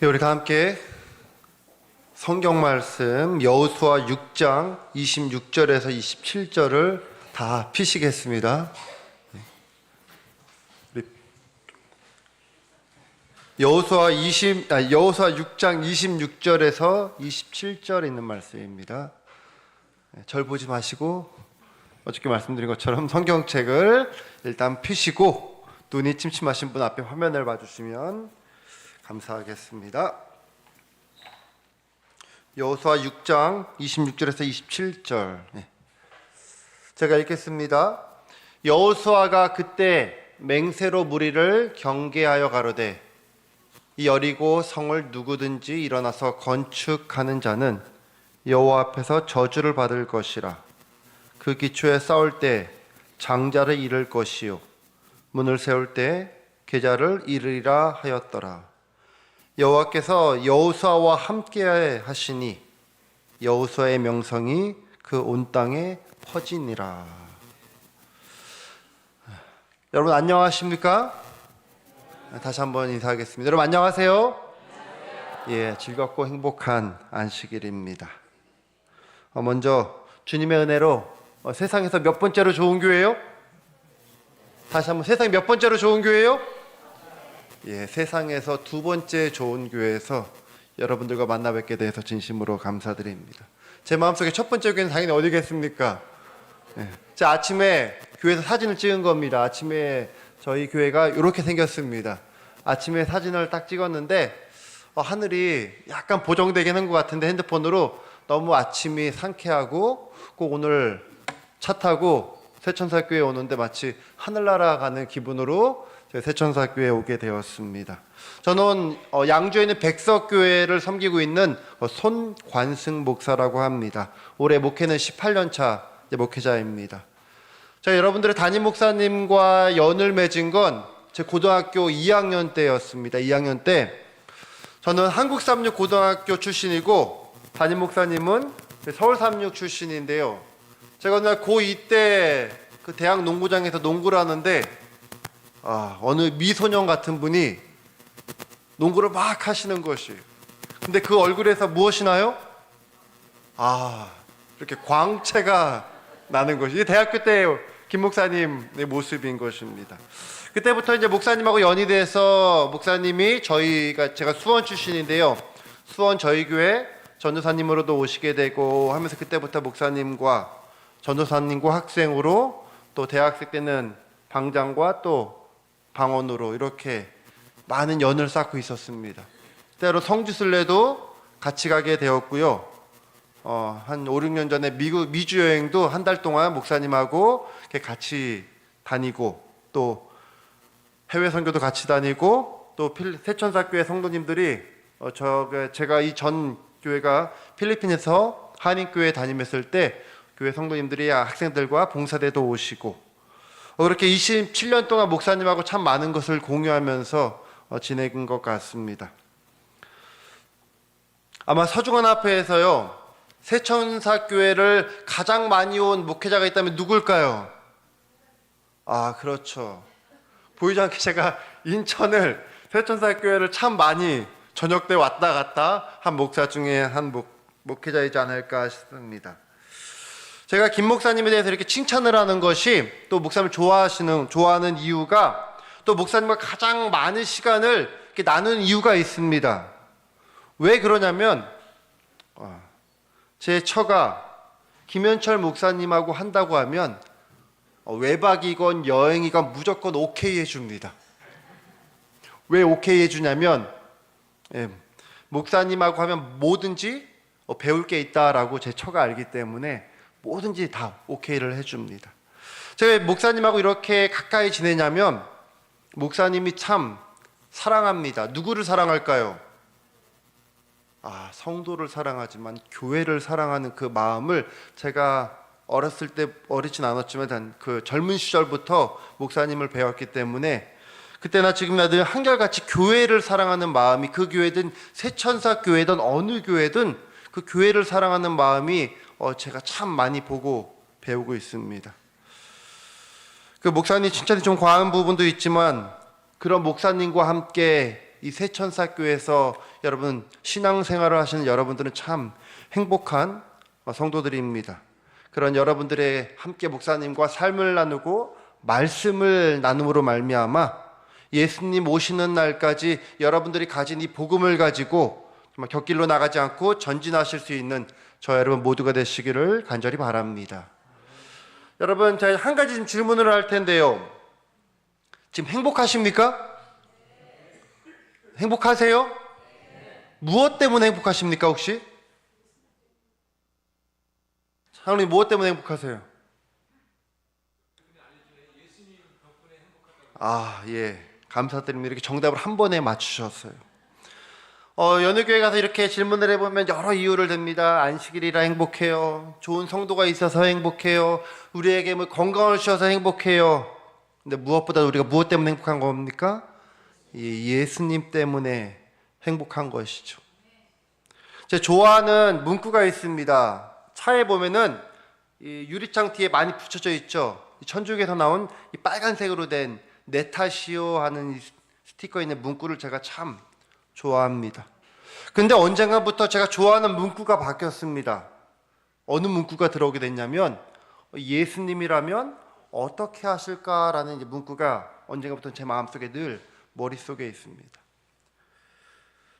우리 다 함께 성경 말씀 여호수아 6장 26절에서 27절을 다 피시겠습니다. 여호수아 6장 26절에서 27절에 있는 말씀입니다. 절 보지 마시고 어저께 말씀드린 것처럼 성경책을 일단 펴시고 눈이 침침하신 분 앞에 화면을 봐주시면 감사하겠습니다. 여호수아 6장 26절에서 27절 제가 읽겠습니다. 여호수아가 그때 맹세로 무리를 경계하여 가로되 이 여리고 성을 누구든지 일어나서 건축하는 자는 여호와 앞에서 저주를 받을 것이라. 그 기초에 쌓을 때 장자를 잃을 것이요 문을 세울 때 계좌를 잃으리라 하였더라. 여호와께서 여호수아와 함께 하시니 여호수아의 명성이 그 온 땅에 퍼지니라. 여러분 안녕하십니까? 다시 한번 인사하겠습니다. 여러분 안녕하세요. 예, 즐겁고 행복한 안식일입니다. 먼저 주님의 은혜로 세상에서 몇 번째로 좋은 교회요? 다시 한번 세상에 몇 번째로 좋은 교회요? 예, 세상에서 두 번째 좋은 교회에서 여러분들과 만나 뵙게 돼서 진심으로 감사드립니다. 제 마음속에 첫 번째 교회는 당연히 어디겠습니까? 예, 제가 아침에 교회에서 사진을 찍은 겁니다. 아침에 저희 교회가 이렇게 생겼습니다. 아침에 사진을 딱 찍었는데 하늘이 약간 보정되긴 한 것 같은데 핸드폰으로 너무 아침이 상쾌하고 꼭 오늘 차 타고 새천사교회에 오는데 마치 하늘나라 가는 기분으로 새천사교회에 오게 되었습니다. 저는 양주에 있는 백석교회를 섬기고 있는 손관승 목사라고 합니다. 올해 목회는 18년 차 목회자입니다. 제가 여러분들의 담임 목사님과 연을 맺은 건 제 고등학교 2학년 때였습니다. 2학년 때 저는 한국삼육 고등학교 출신이고 담임 목사님은 서울삼육 출신인데요. 제가 어느 날 고2 때 그 대학 농구장에서 농구를 하는데 어느 미소년 같은 분이 농구를 막 하시는 것이에요. 근데 그 얼굴에서 무엇이 나요? 이렇게 광채가 나는 것이 대학교 때 김 목사님의 모습인 것입니다. 그때부터 이제 목사님하고 연이 돼서 목사님이 제가 수원 출신인데요. 수원 저희 교회 전도사님으로도 오시게 되고 하면서 그때부터 목사님과 전도사님과 학생으로 또 대학생 때는 방장과 또 방언으로 이렇게 많은 연을 쌓고 있었습니다. 때로 성지순례도 같이 가게 되었고요. 한 5, 6년 전에 미주 여행도 한 달 동안 목사님하고 이렇게 같이 다니고 또 해외 선교도 같이 다니고 또 새천사교회 성도님들이 제가 이 전 교회가 필리핀에서 한인교회 다니면서 때 교회 성도님들이 학생들과 봉사대도 오시고 그렇게 27년 동안 목사님하고 참 많은 것을 공유하면서 지낸 것 같습니다. 아마 서중원 앞에서요 새천사교회를 가장 많이 온 목회자가 있다면 누굴까요? 그렇죠. 보이지 않게 제가 인천을 새천사교회를 참 많이 저녁 때 왔다 갔다 한 목사 중에 한 목회자이지 않을까 싶습니다. 제가 김 목사님에 대해서 이렇게 칭찬을 하는 것이 또 목사님을 좋아하는 이유가 또 목사님과 가장 많은 시간을 이렇게 나누는 이유가 있습니다. 왜 그러냐면 제 처가 김현철 목사님하고 한다고 하면 외박이건 여행이건 무조건 오케이 해줍니다. 왜 오케이 해주냐면 목사님하고 하면 뭐든지 배울 게 있다라고 제 처가 알기 때문에 뭐든지 다 오케이를 해줍니다. 제가 왜 목사님하고 이렇게 가까이 지내냐면 목사님이 참 사랑합니다. 누구를 사랑할까요? 성도를 사랑하지만 교회를 사랑하는 그 마음을 제가 어렸을 때 어리진 않았지만 그 젊은 시절부터 목사님을 배웠기 때문에 그때나 지금이나 늘 한결같이 교회를 사랑하는 마음이 그 교회든 새천사 교회든 어느 교회든 그 교회를 사랑하는 마음이 제가 참 많이 보고 배우고 있습니다. 그 목사님 칭찬이 좀 과한 부분도 있지만 그런 목사님과 함께 이 새천사교회에서 여러분 신앙생활을 하시는 여러분들은 참 행복한 성도들입니다. 그런 여러분들의 함께 목사님과 삶을 나누고 말씀을 나눔으로 말미암아 예수님 오시는 날까지 여러분들이 가진 이 복음을 가지고 정말 곁길로 나가지 않고 전진하실 수 있는 저 여러분 모두가 되시기를 간절히 바랍니다. 여러분, 제가 한 가지 질문을 할 텐데요. 지금 행복하십니까? 행복하세요? 무엇 때문에 행복하십니까, 혹시? 하나님, 무엇 때문에 행복하세요? 예. 감사드립니다. 이렇게 정답을 한 번에 맞추셨어요. 연희교회 가서 이렇게 질문을 해보면 여러 이유를 댑니다. 안식일이라 행복해요. 좋은 성도가 있어서 행복해요. 우리에게 뭐 건강을 주셔서 행복해요. 근데 무엇보다 우리가 무엇 때문에 행복한 겁니까? 예수님 때문에 행복한 것이죠. 제가 좋아하는 문구가 있습니다. 차에 보면은 이 유리창 뒤에 많이 붙여져 있죠. 천주교에서 나온 이 빨간색으로 된 내 탓이요 하는 이 스티커 있는 문구를 제가 참 좋아합니다. 근데 언젠가부터 제가 좋아하는 문구가 바뀌었습니다. 어느 문구가 들어오게 됐냐면 예수님이라면 어떻게 하실까라는 이제 문구가 언젠가부터 제 마음속에 늘 머릿속에 있습니다.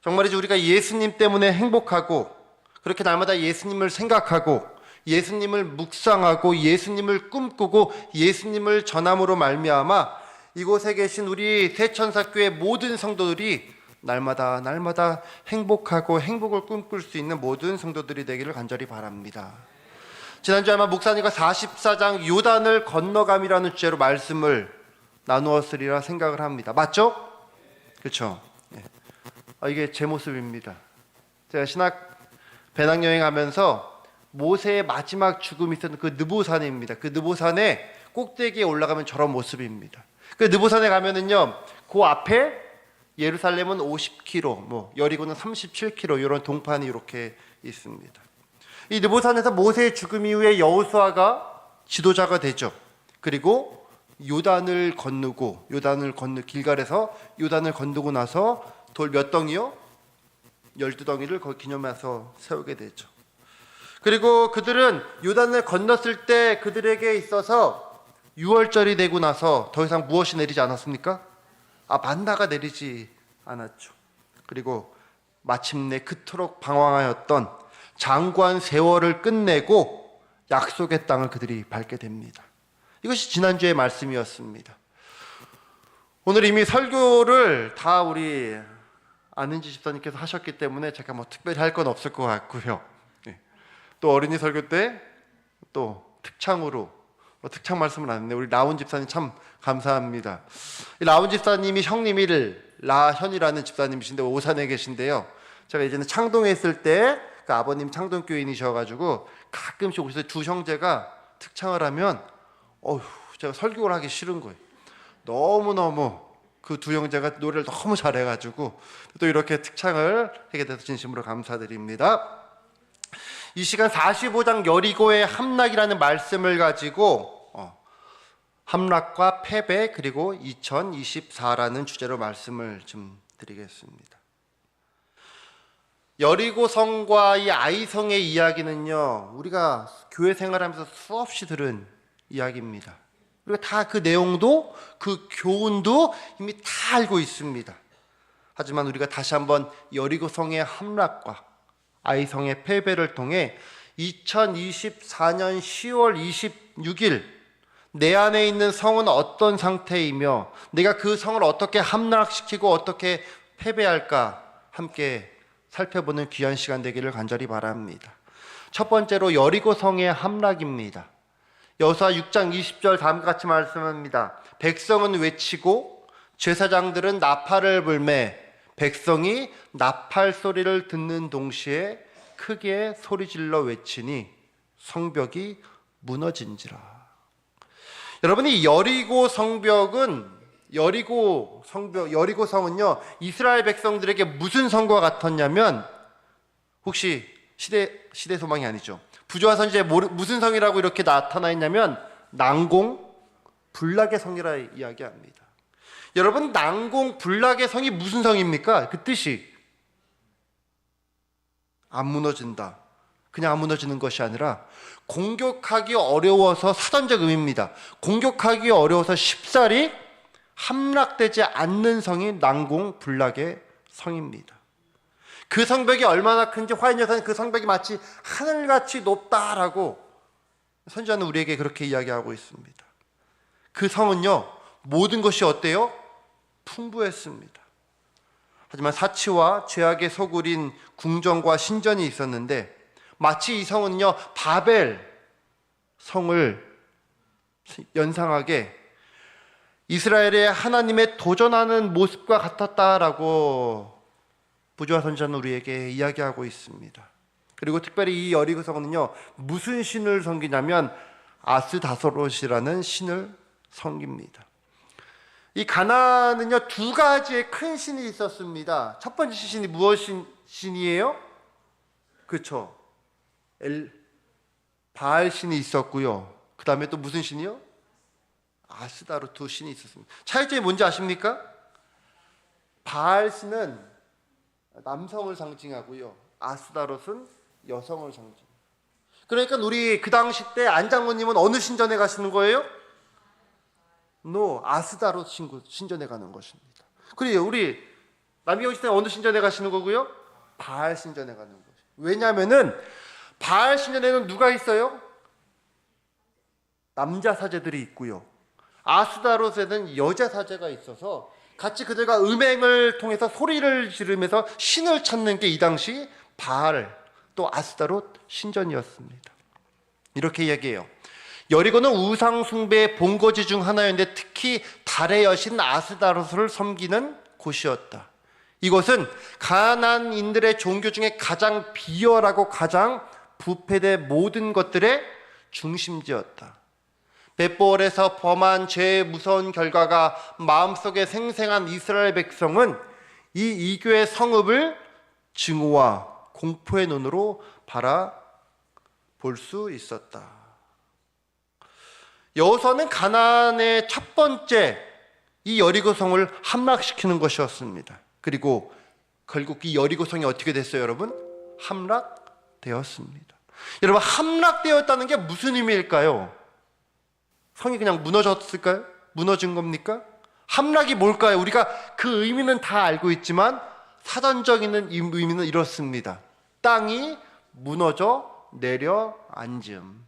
정말이지 우리가 예수님 때문에 행복하고 그렇게 날마다 예수님을 생각하고 예수님을 묵상하고 예수님을 꿈꾸고 예수님을 전함으로 말미암아 이곳에 계신 우리 새천사교회 모든 성도들이 날마다 행복하고 행복을 꿈꿀 수 있는 모든 성도들이 되기를 간절히 바랍니다. 지난주에 아마 목사님과 44장 요단을 건너감이라는 주제로 말씀을 나누었으리라 생각을 합니다. 맞죠? 그렇죠? 이게 제 모습입니다. 제가 신학 배낭여행하면서 모세의 마지막 죽음이 있었던 그 느보산입니다. 그 느보산의 꼭대기에 올라가면 저런 모습입니다. 그 느보산에 가면은요, 그 앞에 예루살렘은 50km, 여리고는 37km 이런 동판이 이렇게 있습니다. 이 느보산에서 모세의 죽음 이후에 여호수아가 지도자가 되죠. 그리고 요단을 건너고 길갈에서 요단을 건너고 나서 돌 몇 덩이요? 12덩이를 거기 기념해서 세우게 되죠. 그리고 그들은 요단을 건넜을 때 그들에게 있어서 6월절이 되고 나서 더 이상 무엇이 내리지 않았습니까? 만나가 내리지 않았죠. 그리고 마침내 그토록 방황하였던 장관 세월을 끝내고 약속의 땅을 그들이 밟게 됩니다. 이것이 지난주의 말씀이었습니다. 오늘 이미 설교를 다 우리 안은지 집사님께서 하셨기 때문에 제가 특별히 할 건 없을 것 같고요. 또 어린이 설교 때 또 특창으로 특창 말씀을 안 했네. 우리 라운 집사님 참 감사합니다. 이 라운 집사님이 형님이 라현이라는 집사님이신데 오산에 계신데요. 제가 예전에 창동에 있을 때 그 아버님 창동교인이셔가지고 가끔씩 오셔서 두 형제가 특창을 하면 제가 설교를 하기 싫은 거예요. 너무너무 그 두 형제가 노래를 너무 잘해가지고 또 이렇게 특창을 하게 돼서 진심으로 감사드립니다. 이 시간 45장 여리고의 함락이라는 말씀을 가지고 함락과 패배 그리고 2024라는 주제로 말씀을 좀 드리겠습니다. 여리고성과 이 아이성의 이야기는요, 우리가 교회 생활하면서 수없이 들은 이야기입니다. 그리고 다 그 내용도 그 교훈도 이미 다 알고 있습니다. 하지만 우리가 다시 한번 여리고성의 함락과 아이성의 패배를 통해 2024년 10월 26일 내 안에 있는 성은 어떤 상태이며 내가 그 성을 어떻게 함락시키고 어떻게 패배할까 함께 살펴보는 귀한 시간 되기를 간절히 바랍니다. 첫 번째로 여리고성의 함락입니다. 여호수아 6장 20절 다음과 같이 말씀합니다. 백성은 외치고 제사장들은 나팔을 불매 백성이 나팔 소리를 듣는 동시에 크게 소리질러 외치니 성벽이 무너진지라. 여러분, 이 여리고 성은요 이스라엘 백성들에게 무슨 성과 같았냐면, 혹시 시대 소망이 아니죠. 부조화 선지에 무슨 성이라고 이렇게 나타나 있냐면 난공 불락의 성이라 이야기합니다. 여러분, 난공불락의 성이 무슨 성입니까? 그 뜻이 안 무너진다. 그냥 안 무너지는 것이 아니라 공격하기 어려워서, 사전적 의미입니다. 공격하기 어려워서 쉽사리 함락되지 않는 성이 난공불락의 성입니다. 그 성벽이 얼마나 큰지 화인 여사는 그 성벽이 마치 하늘같이 높다라고 선지자는 우리에게 그렇게 이야기하고 있습니다. 그 성은요, 모든 것이 어때요? 풍부했습니다. 하지만 사치와 죄악의 소굴인 궁전과 신전이 있었는데, 마치 이 성은요, 바벨 성을 연상하게 이스라엘의 하나님에 도전하는 모습과 같았다라고 부조화 선지자는 우리에게 이야기하고 있습니다. 그리고 특별히 이 여리고 성은요, 무슨 신을 섬기냐면 아스다소롯이라는 신을 섬깁니다. 이 가나안은요, 두 가지의 큰 신이 있었습니다. 첫 번째 신이 무엇인 신이에요? 그렇죠. 바알 신이 있었고요. 그 다음에 또 무슨 신이요? 아스다로 두 신이 있었습니다. 차이점이 뭔지 아십니까? 바알 신은 남성을 상징하고요, 아스다롯은 여성을 상징. 그러니까 우리 그 당시 때 안장모님은 어느 신전에 가시는 거예요? 아스다롯 신전에 가는 것입니다. 그리고 우리 남경희 시대 어느 신전에 가시는 거고요? 바알 신전에 가는 것이에요. 왜냐하면은 바알 신전에는 누가 있어요? 남자 사제들이 있고요, 아스다롯에는 여자 사제가 있어서 같이 그들과 음행을 통해서 소리를 지르면서 신을 찾는 게 이 당시 바알 또 아스다롯 신전이었습니다. 이렇게 이야기해요. 여리고는 우상 숭배의 본거지 중 하나였는데 특히 달의 여신 아스다롯을 섬기는 곳이었다. 이곳은 가나안인들의 종교 중에 가장 비열하고 가장 부패된 모든 것들의 중심지였다. 벳보엘에서 범한 죄의 무서운 결과가 마음속에 생생한 이스라엘 백성은 이 이교의 성읍을 증오와 공포의 눈으로 바라볼 수 있었다. 여호수아는 가나안의 첫 번째 이 여리고성을 함락시키는 것이었습니다. 그리고 결국 이 여리고성이 어떻게 됐어요, 여러분? 함락되었습니다. 여러분, 함락되었다는 게 무슨 의미일까요? 성이 그냥 무너졌을까요? 무너진 겁니까? 함락이 뭘까요? 우리가 그 의미는 다 알고 있지만 사전적인 의미는 이렇습니다. 땅이 무너져 내려앉음.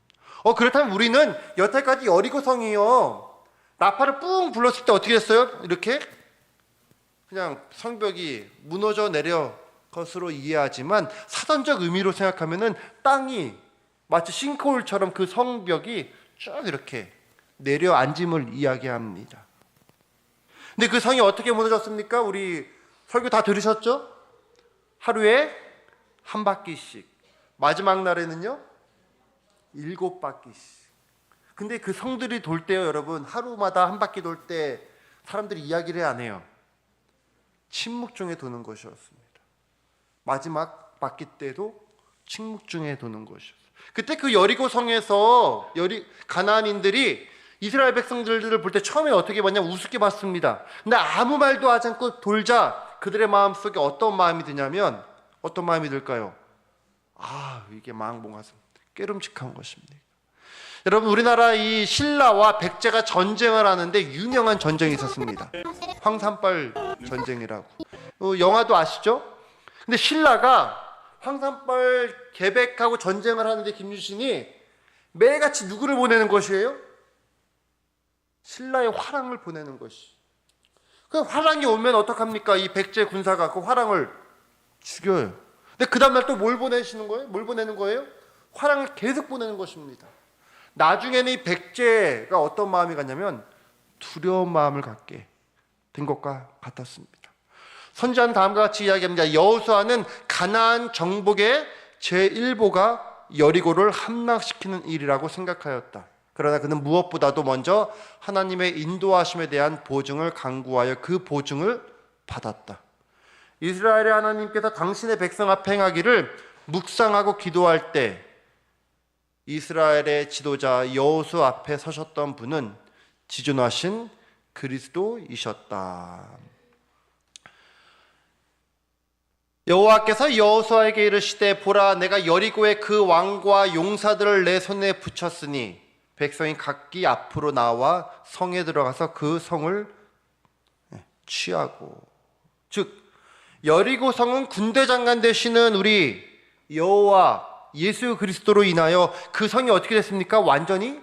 그렇다면 우리는 여태까지 여리고성이요, 나팔을 뿡 불렀을 때 어떻게 됐어요? 이렇게 그냥 성벽이 무너져 내려 것으로 이해하지만 사전적 의미로 생각하면은 땅이 마치 싱크홀처럼 그 성벽이 쭉 이렇게 내려앉음을 이야기합니다. 근데 그 성이 어떻게 무너졌습니까? 우리 설교 다 들으셨죠? 하루에 한 바퀴씩, 마지막 날에는요 7바퀴씩. 근데 그 성들이 돌 때요, 여러분, 하루마다 한 바퀴 돌 때 사람들이 이야기를 안 해요. 침묵 중에 도는 것이었습니다. 마지막 바퀴 때도 침묵 중에 도는 것이었어요. 그때 그 여리고 성에서 가나안인들이 이스라엘 백성들을 볼 때 처음에 어떻게 봤냐면 우습게 봤습니다. 근데 아무 말도 하지 않고 돌자 그들의 마음속에 어떤 마음이 드냐면, 어떤 마음이 들까요? 이게 망봉하선 깨름직한 것입니다. 여러분, 우리나라 이 신라와 백제가 전쟁을 하는데 유명한 전쟁이 있었습니다. 황산벌 전쟁이라고. 영화도 아시죠? 근데 신라가 황산벌 계백하고 전쟁을 하는데 김유신이 매일같이 누구를 보내는 것이에요? 신라의 화랑을 보내는 것이. 그 화랑이 오면 어떡합니까? 이 백제 군사가 그 화랑을 죽여요. 근데 그 다음날 또 뭘 보내시는 거예요? 뭘 보내는 거예요? 화랑을 계속 보내는 것입니다. 나중에는 이 백제가 어떤 마음이 갔냐면 두려운 마음을 갖게 된 것과 같았습니다. 선지자는 다음과 같이 이야기합니다. 여호수아는 가나안 정복의 제1보가 여리고를 함락시키는 일이라고 생각하였다. 그러나 그는 무엇보다도 먼저 하나님의 인도하심에 대한 보증을 간구하여 그 보증을 받았다. 이스라엘의 하나님께서 당신의 백성 앞에 행하기를 묵상하고 기도할 때 이스라엘의 지도자 여호수 앞에 서셨던 분은 지존하신 그리스도이셨다. 여호와께서 여호수아에게 이르시되 보라 내가 여리고의 그 왕과 용사들을 내 손에 붙였으니 백성이 각기 앞으로 나와 성에 들어가서 그 성을 취하고. 즉 여리고 성은 군대 장관 되시는 우리 여호와 예수 그리스도로 인하여 그 성이 어떻게 됐습니까? 완전히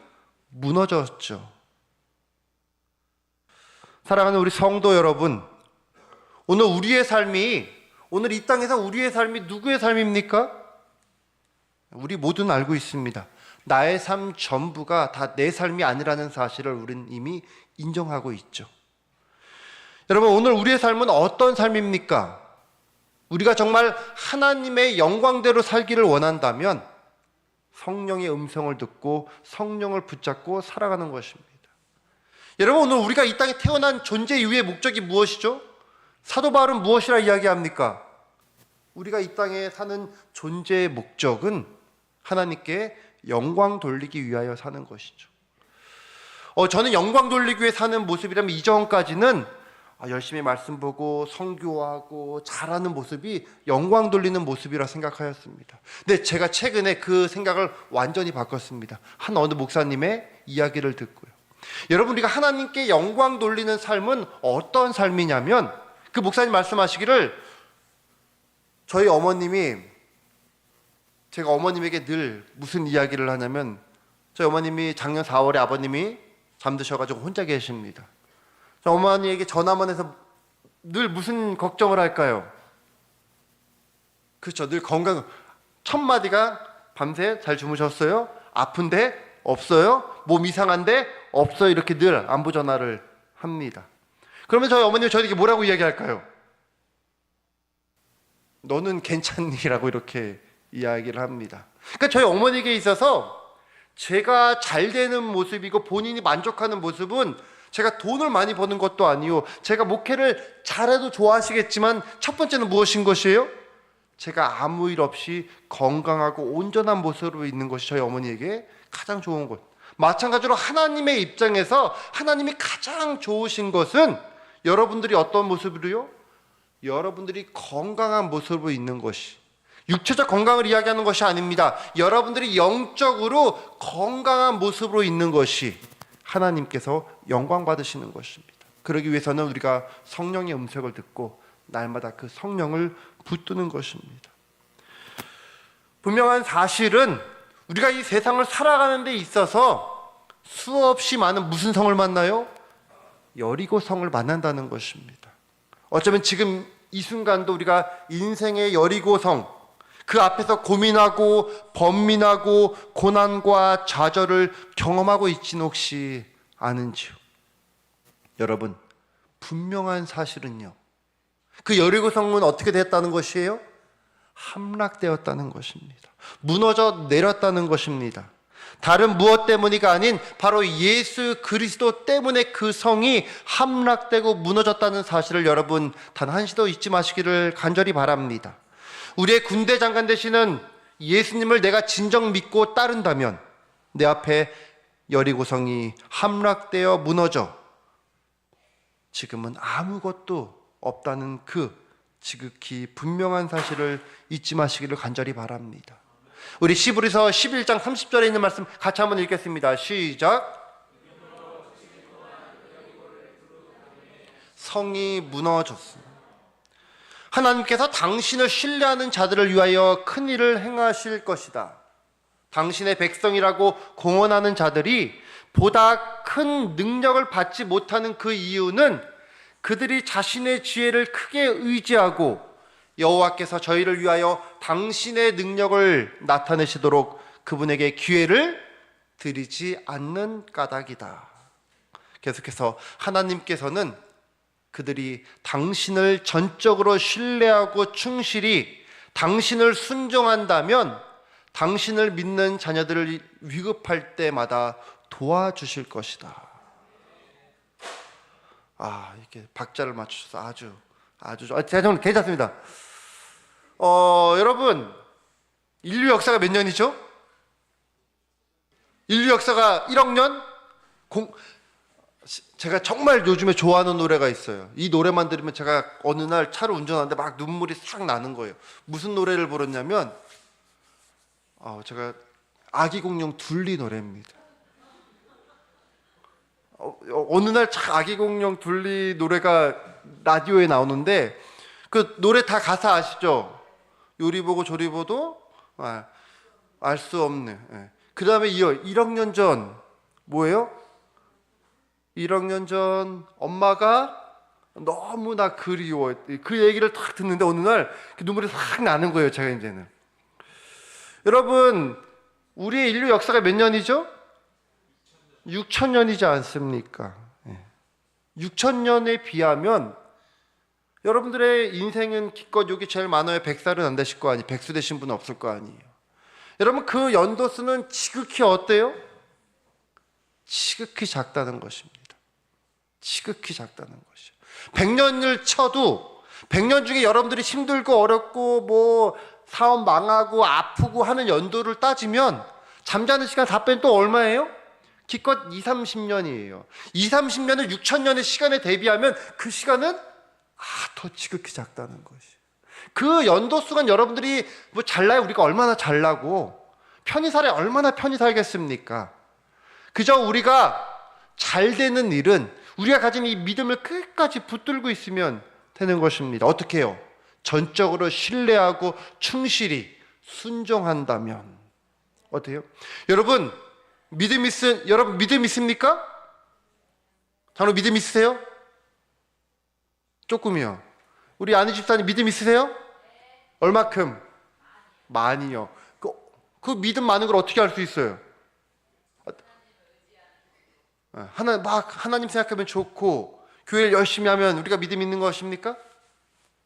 무너졌죠. 사랑하는 우리 성도 여러분, 오늘 이 땅에서 우리의 삶이 누구의 삶입니까? 우리 모두는 알고 있습니다. 나의 삶 전부가 다 내 삶이 아니라는 사실을 우리는 이미 인정하고 있죠. 여러분, 오늘 우리의 삶은 어떤 삶입니까? 우리가 정말 하나님의 영광대로 살기를 원한다면 성령의 음성을 듣고 성령을 붙잡고 살아가는 것입니다. 여러분, 오늘 우리가 이 땅에 태어난 존재 이유의 목적이 무엇이죠? 사도 바울은 무엇이라 이야기합니까? 우리가 이 땅에 사는 존재의 목적은 하나님께 영광 돌리기 위하여 사는 것이죠. 저는 영광 돌리기 위해 사는 모습이라면 이전까지는 열심히 말씀 보고 선교하고 잘하는 모습이 영광 돌리는 모습이라 생각하였습니다. 근데 제가 최근에 그 생각을 완전히 바꿨습니다. 한 어느 목사님의 이야기를 듣고요. 여러분, 우리가 하나님께 영광 돌리는 삶은 어떤 삶이냐면, 그 목사님 말씀하시기를, 저희 어머님이, 제가 어머님에게 늘 무슨 이야기를 하냐면, 저희 어머님이 작년 4월에 아버님이 잠드셔가지고 혼자 계십니다. 저 어머니에게 전화만 해서 늘 무슨 걱정을 할까요? 그렇죠. 늘 건강. 첫 마디가 밤새 잘 주무셨어요? 아픈데? 없어요? 몸 이상한데? 없어요. 이렇게 늘 안부 전화를 합니다. 그러면 저희 어머님이 저에게 뭐라고 이야기할까요? 너는 괜찮니? 라고 이렇게 이야기를 합니다. 그러니까 저희 어머니에게 있어서 제가 잘 되는 모습이고 본인이 만족하는 모습은 제가 돈을 많이 버는 것도 아니요, 제가 목회를 잘해도 좋아하시겠지만 첫 번째는 무엇인 것이에요? 제가 아무 일 없이 건강하고 온전한 모습으로 있는 것이 저희 어머니에게 가장 좋은 것. 마찬가지로 하나님의 입장에서 하나님이 가장 좋으신 것은 여러분들이 어떤 모습으로요? 여러분들이 건강한 모습으로 있는 것이, 육체적 건강을 이야기하는 것이 아닙니다. 여러분들이 영적으로 건강한 모습으로 있는 것이 하나님께서 영광 받으시는 것입니다. 그러기 위해서는 우리가 성령의 음색을 듣고 날마다 그 성령을 붙드는 것입니다. 분명한 사실은 우리가 이 세상을 살아가는 데 있어서 수없이 많은 무슨 성을 만나요? 여리고 성을 만난다는 것입니다. 어쩌면 지금 이 순간도 우리가 인생의 여리고 성, 그 앞에서 고민하고 번민하고 고난과 좌절을 경험하고 있지는 혹시 않은지요? 여러분, 분명한 사실은요, 그 여리고 성은 어떻게 됐다는 것이에요? 함락되었다는 것입니다. 무너져 내렸다는 것입니다. 다른 무엇 때문이가 아닌 바로 예수 그리스도 때문에 그 성이 함락되고 무너졌다는 사실을 여러분 단 한시도 잊지 마시기를 간절히 바랍니다. 우리의 군대 장관 되시는 예수님을 내가 진정 믿고 따른다면 내 앞에 여리고성이 함락되어 무너져 지금은 아무것도 없다는 그 지극히 분명한 사실을 잊지 마시기를 간절히 바랍니다. 우리 시브리서 11장 30절에 있는 말씀 같이 한번 읽겠습니다. 시작. 성이 무너졌습니다. 하나님께서 당신을 신뢰하는 자들을 위하여 큰 일을 행하실 것이다. 당신의 백성이라고 공언하는 자들이 보다 큰 능력을 받지 못하는 그 이유는 그들이 자신의 지혜를 크게 의지하고 여호와께서 저희를 위하여 당신의 능력을 나타내시도록 그분에게 기회를 드리지 않는 까닭이다. 계속해서 하나님께서는 그들이 당신을 전적으로 신뢰하고 충실히 당신을 순종한다면 당신을 믿는 자녀들을 위급할 때마다 도와주실 것이다. 이렇게 박자를 맞추셔서 아주 괜찮습니다. 여러분, 인류 역사가 몇 년이죠? 인류 역사가 1억 년? 제가 정말 요즘에 좋아하는 노래가 있어요. 이 노래만 들으면 제가 어느 날 차를 운전하는데 막 눈물이 싹 나는 거예요. 무슨 노래를 부르냐면 제가 아기 공룡 둘리 노래입니다. 어느 날 아기 공룡 둘리 노래가 라디오에 나오는데 그 노래 다 가사 아시죠? 요리 보고 조리 보도 알 수 없네. 그 다음에 1억 년 전 뭐예요? 1억 년 전 엄마가 너무나 그리워. 그 얘기를 딱 듣는데 어느 날 눈물이 싹 나는 거예요. 제가 이제는. 여러분, 우리의 인류 역사가 몇 년이죠? 6,000년이지 않습니까? 6,000년에 비하면 여러분들의 인생은 기껏 여기 제일 많아야 100살은 안 되실 거 아니에요. 백수 되신 분은 없을 거 아니에요. 여러분, 그 연도수는 지극히 어때요? 지극히 작다는 것입니다. 지극히 작다는 것이요. 100년을 쳐도 100년 중에 여러분들이 힘들고 어렵고 뭐 사업 망하고 아프고 하는 연도를 따지면 잠자는 시간 다 빼면 또 얼마예요? 기껏 2, 30년이에요. 2, 30년을 6,000년의 시간에 대비하면 그 시간은 더 지극히 작다는 것이. 그 연도수간 여러분들이 뭐 잘나요? 우리가 얼마나 잘나고 편히 살아야 얼마나 편히 살겠습니까? 그저 우리가 잘 되는 일은 우리가 가진 이 믿음을 끝까지 붙들고 있으면 되는 것입니다. 어떻게 해요? 전적으로 신뢰하고 충실히 순종한다면 어때요? 여러분 믿음 있습니까? 단호 믿음 있으세요? 조금이요. 우리 아내 집사님 믿음 있으세요? 얼마큼? 많이요. 그 믿음 많은 걸 어떻게 알 수 있어요? 하나님 생각하면 좋고 교회를 열심히 하면 우리가 믿음 있는 것입니까?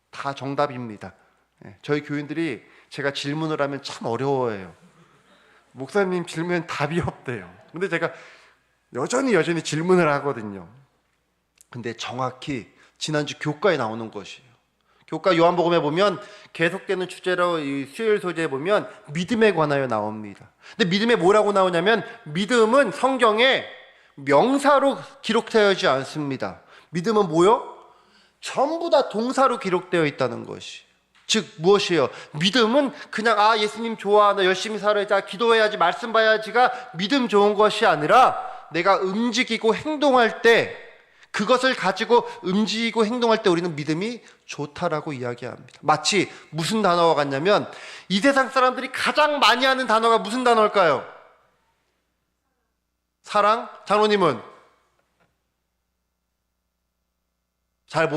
다 정답입니다. 저희 교인들이 제가 질문을 하면 참 어려워해요. 목사님 질문엔 답이 없대요. 근데 제가 여전히 질문을 하거든요. 근데 정확히 지난주 교과에 나오는 것이에요. 교과 요한복음에 보면 계속되는 주제로 이 수요일 소재에 보면 믿음에 관하여 나옵니다. 근데 믿음에 뭐라고 나오냐면 믿음은 성경에 명사로 기록되어있지 않습니다. 믿음은 뭐요? 전부 다 동사로 기록되어 있다는 것이. 즉 무엇이에요? 믿음은 그냥 예수님 좋아, 나 열심히 살아야지, 기도해야지, 말씀 봐야지가 믿음 좋은 것이 아니라 내가 움직이고 행동할 때 그것을 가지고 움직이고 행동할 때 우리는 믿음이 좋다라고 이야기합니다. 마치 무슨 단어와 같냐면 이 세상 사람들이 가장 많이 하는 단어가 무슨 단어일까요? 사랑? 장로님은? 잘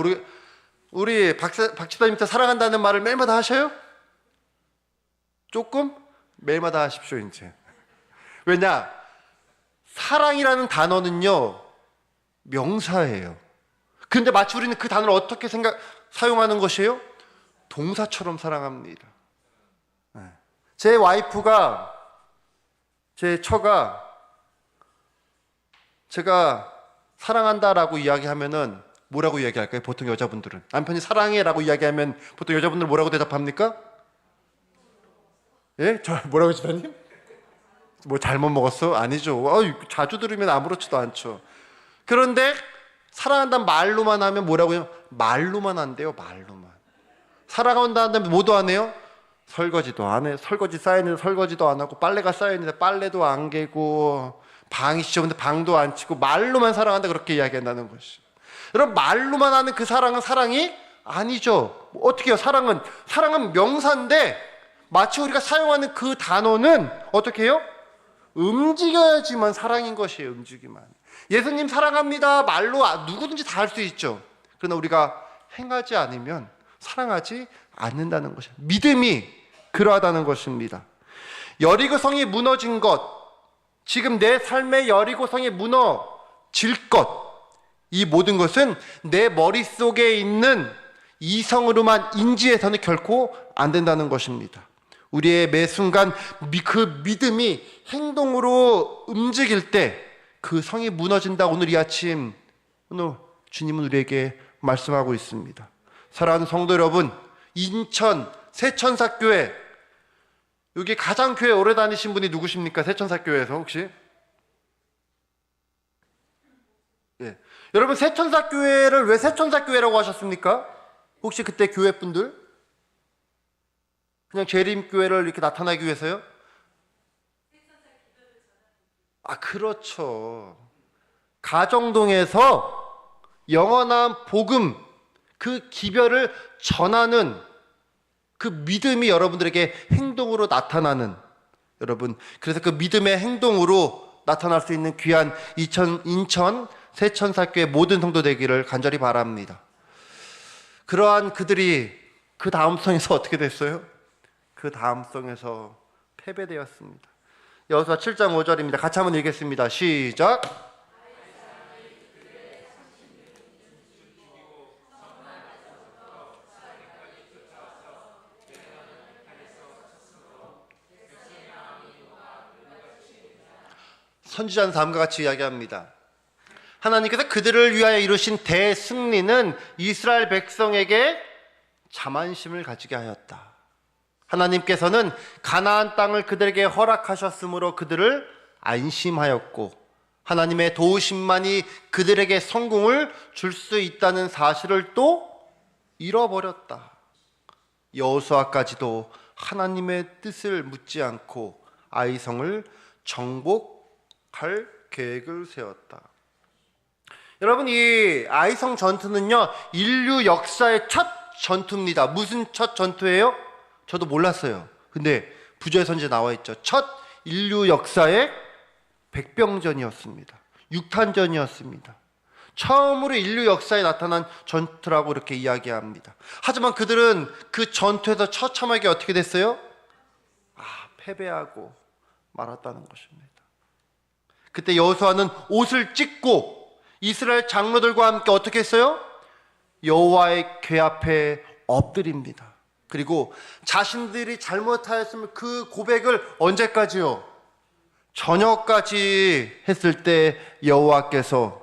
우리 박 집사님한테 사랑한다는 말을 매일마다 하셔요? 조금? 매일마다 하십시오 이제. 왜냐? 사랑이라는 단어는요 명사예요. 그런데 마치 우리는 그 단어를 어떻게 사용하는 것이에요? 동사처럼 사랑합니다. 제 와이프가, 제 처가 제가 사랑한다라고 이야기하면은 뭐라고 이야기할까요? 보통 여자분들은 남편이 사랑해라고 이야기하면 보통 여자분들은 뭐라고 대답합니까? 예? 뭐라고 집사님? 뭐 잘못 먹었어? 아니죠. 자주 들으면 아무렇지도 않죠. 그런데 사랑한다는 말로만 하면 뭐라고요? 말로만 한대요. 말로만. 사랑한다는 뭐도 안 해요? 설거지도 안 해요. 설거지 쌓여있는데 설거지도 안 하고 빨래가 쌓여있는데 빨래도 안 개고 방이 지저분데 방도 안 치고 말로만 사랑한다 그렇게 이야기한다는 것이. 여러분 말로만 하는 그 사랑은 사랑이 아니죠. 어떻게 해요? 사랑은 명사인데 마치 우리가 사용하는 그 단어는 어떻게 해요? 움직여야지만 사랑인 것이에요. 움직이만. 예수님 사랑합니다 말로 누구든지 다 할 수 있죠. 그러나 우리가 행하지 않으면 사랑하지 않는다는 것이에요. 믿음이 그러하다는 것입니다. 여리고성이 무너진 것, 지금 내 삶의 여리고성이 무너질 것, 이 모든 것은 내 머릿속에 있는 이성으로만 인지해서는 결코 안 된다는 것입니다. 우리의 매 순간 그 믿음이 행동으로 움직일 때 그 성이 무너진다. 오늘 이 아침 오늘 주님은 우리에게 말씀하고 있습니다. 사랑하는 성도 여러분, 인천 새천사교회, 여기 가장 교회 오래 다니신 분이 누구십니까? 새천사교회에서 혹시? 예. 여러분 새천사교회를 왜 새천사교회라고 하셨습니까? 혹시 그때 교회분들? 그냥 재림교회를 이렇게 나타나기 위해서요? 그렇죠. 가정동에서 영원한 복음, 그 기별을 전하는 그 믿음이 여러분들에게 행동으로 나타나는, 여러분, 그래서 그 믿음의 행동으로 나타날 수 있는 귀한 인천 새천사교회 모든 성도 되기를 간절히 바랍니다. 그러한 그들이 그 다음 성에서 어떻게 됐어요? 그 다음 성에서 패배되었습니다. 여호수아 7장 5절입니다. 같이 한번 읽겠습니다. 시작. 선지자는 다음과 같이 이야기합니다. 하나님께서 그들을 위하여 이루신 대승리는 이스라엘 백성에게 자만심을 가지게 하였다. 하나님께서는 가나안 땅을 그들에게 허락하셨으므로 그들을 안심하였고 하나님의 도우심만이 그들에게 성공을 줄 수 있다는 사실을 또 잃어버렸다. 여호수아까지도 하나님의 뜻을 묻지 않고 아이성을 정복할 계획을 세웠다. 여러분, 이 아이성 전투는요, 인류 역사의 첫 전투입니다. 무슨 첫 전투예요? 저도 몰랐어요. 근데 부조의 선지에 나와 있죠. 첫 인류 역사의 백병전이었습니다. 육탄전이었습니다. 처음으로 인류 역사에 나타난 전투라고 이렇게 이야기합니다. 하지만 그들은 그 전투에서 처참하게 어떻게 됐어요? 패배하고 말았다는 것입니다. 그때 여호수아는 옷을 찢고 이스라엘 장로들과 함께 어떻게 했어요? 여호와의 궤 앞에 엎드립니다. 그리고 자신들이 잘못하였음을 그 고백을 언제까지요? 저녁까지 했을 때 여호와께서